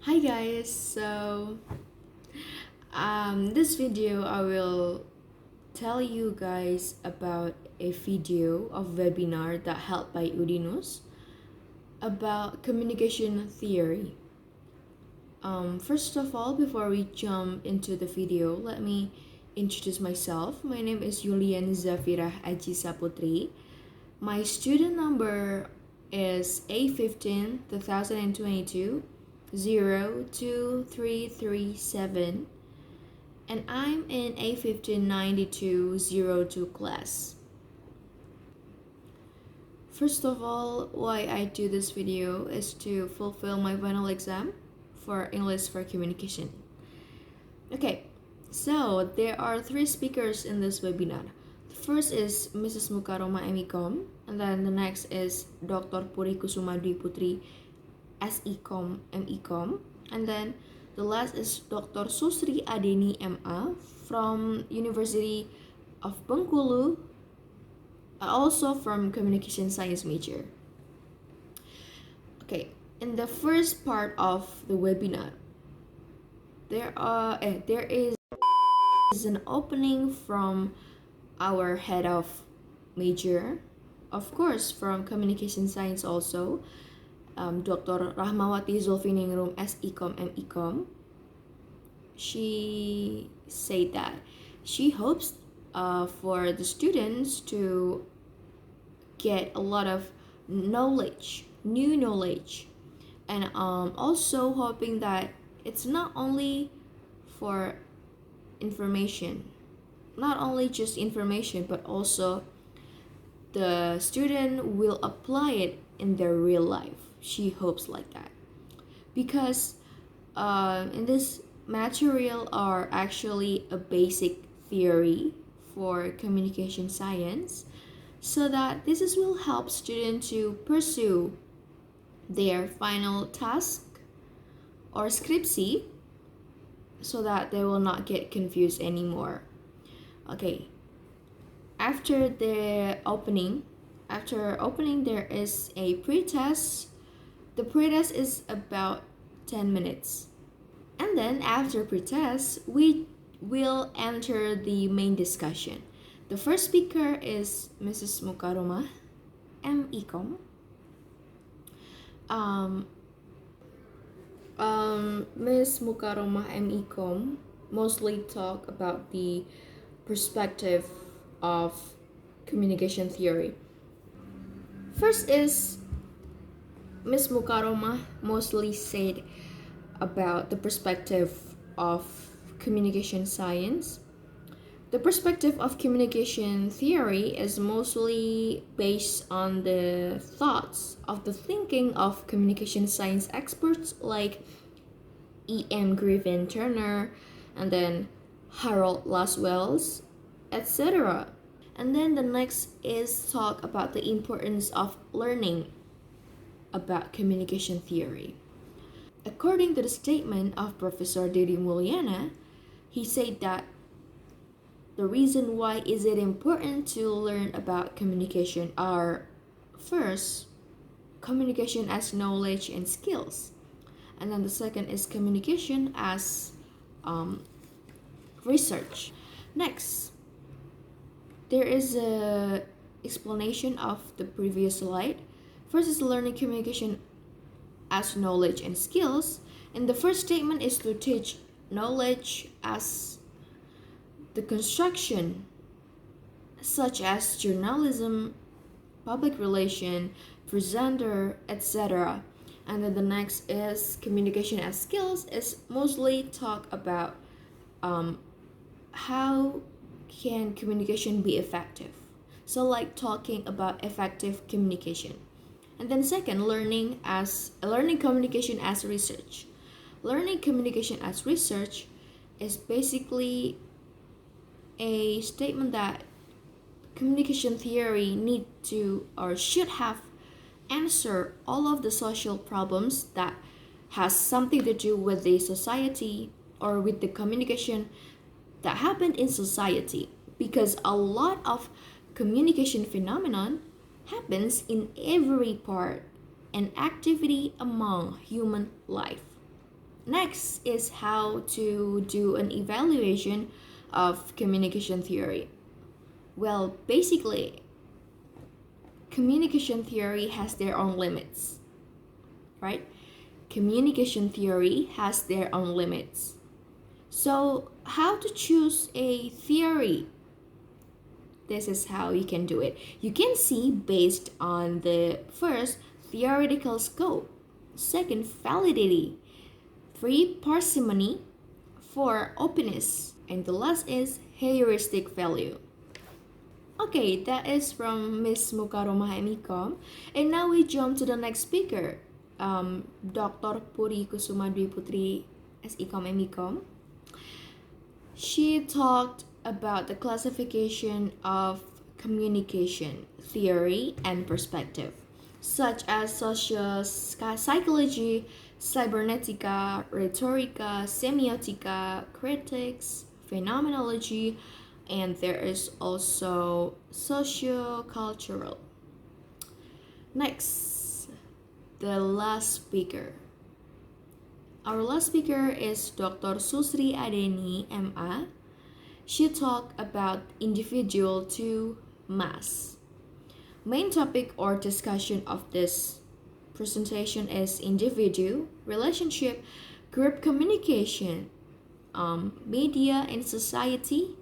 Hi guys, this video I will tell you guys about a video of webinar that held by Udinus about communication theory. First of all, before we jump into the video, let me introduce myself. My name is Yulian Zhafirah Saputri. My student number is A15 2022 02337, and I'm in A159202 class. First of all, why I do this video is to fulfill my final exam for English for Communication. Okay, so there are three speakers in this webinar. The first is Mrs. Mukaroma Emikom, and then the next is Dr. Puri Kusuma Dwi Putri SECom, MECom, and then the last is Dr. Susri Adeni MA from University of Bengkulu, also from Communication Science major. Okay, in the first part of the webinar, there is an opening from our head of major, of course from Communication Science also, Dr. Rahmawati Zulfiningrum SECom MECom. She said that she hopes for the students to get a lot of knowledge, new knowledge, and also hoping that it's not only for information, not only just information, but also the student will apply it in their real life. She hopes like that, because in this material are actually a basic theory for communication science, so that this will help students to pursue their final task or skripsi, so that they will not get confused anymore. Okay, after opening there is a pre-test. The pre-test is about 10 minutes. And then after pre-test, we will enter the main discussion. The first speaker is Mrs. Mukaroma MECom. Ms. Mukaroma MECom mostly talk about the perspective of communication theory. First is Ms. Mukaroma mostly said about the perspective of communication science. The perspective of communication theory is mostly based on the thoughts of the thinking of communication science experts like E.M. Griffin Turner, and then Harold Laswell's, etc. And then the next is talk about the importance of learning about communication theory. According to the statement of Professor Didi Mulyana, he said that the reason why is it important to learn about communication are, first, communication as knowledge and skills, and then the second is communication as research. Next, there is a explanation of the previous slide. First is learning communication as knowledge and skills, and the first statement is to teach knowledge as the construction, such as journalism, public relation, presenter, etc. And then the next is communication as skills, is mostly talk about how can communication be effective. So like talking about effective communication. And then second, learning communication as research. Learning communication as research is basically a statement that communication theory need to or should have answer all of the social problems that has something to do with the society or with the communication that happened in society, because a lot of communication phenomenon happens in every part and activity among human life. Next is how to do an evaluation of communication theory. Well, basically, communication theory has their own limits, right? Communication theory has their own limits. So, how to choose a theory? This is how you can do it. You can see based on the first, theoretical scope, second, validity, 3, parsimony, 4, openness, and the last is heuristic value. Okay, that is from Miss Mukaromah Emikom. And now we jump to the next speaker, Dr. Puri Kusuma Dwi Putri SIkom Emikom. She talked about the classification of communication theory and perspective, such as social psychology, cybernetica, rhetorica, semiotica, critics, phenomenology, and there is also socio-cultural. Next, the last speaker. Our last speaker is Dr. Susri Adeni, MA. She talked about individual to mass. Main topic or discussion of this presentation is individual, relationship, group communication, media and society,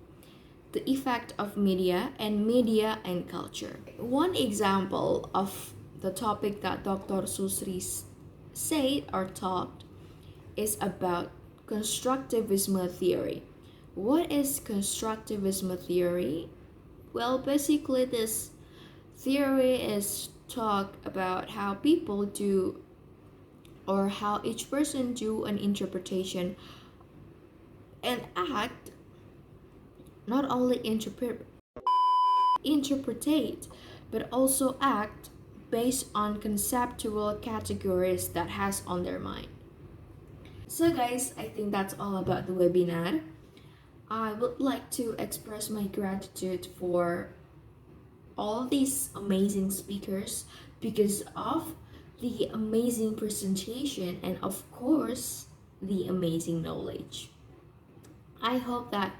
the effect of media and culture. One example of the topic that Dr. Susri said or talked is about constructivism theory. What is constructivism theory? Well, basically this theory is talk about how people do or how each person do an interpretation and act, not only interpretate but also act based on conceptual categories that has on their mind. So guys, I think that's all about the webinar. I would like to express my gratitude for all these amazing speakers because of the amazing presentation and of course the amazing knowledge. I hope that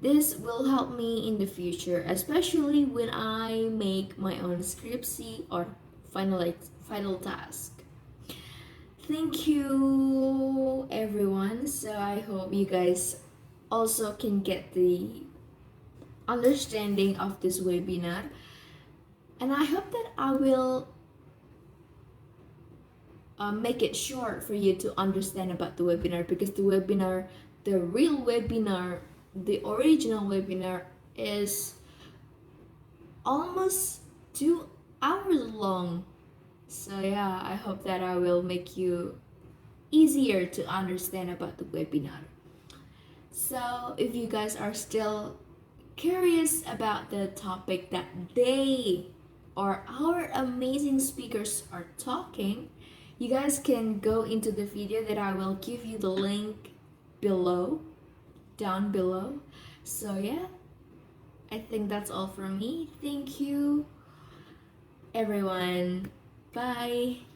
this will help me in the future, especially when I make my own scriptsy or final task. Thank you everyone. So I hope you guys also can get the understanding of this webinar, and I hope that I will make it short for you to understand about the webinar, because the real webinar, the original webinar is almost 2 hours long. So yeah, I hope that I will make you easier to understand about the webinar. So if you guys are still curious about the topic that they or our amazing speakers are talking, you guys can go into the video that I will give you the link down below. So yeah, I think that's all from me. Thank you everyone. Bye.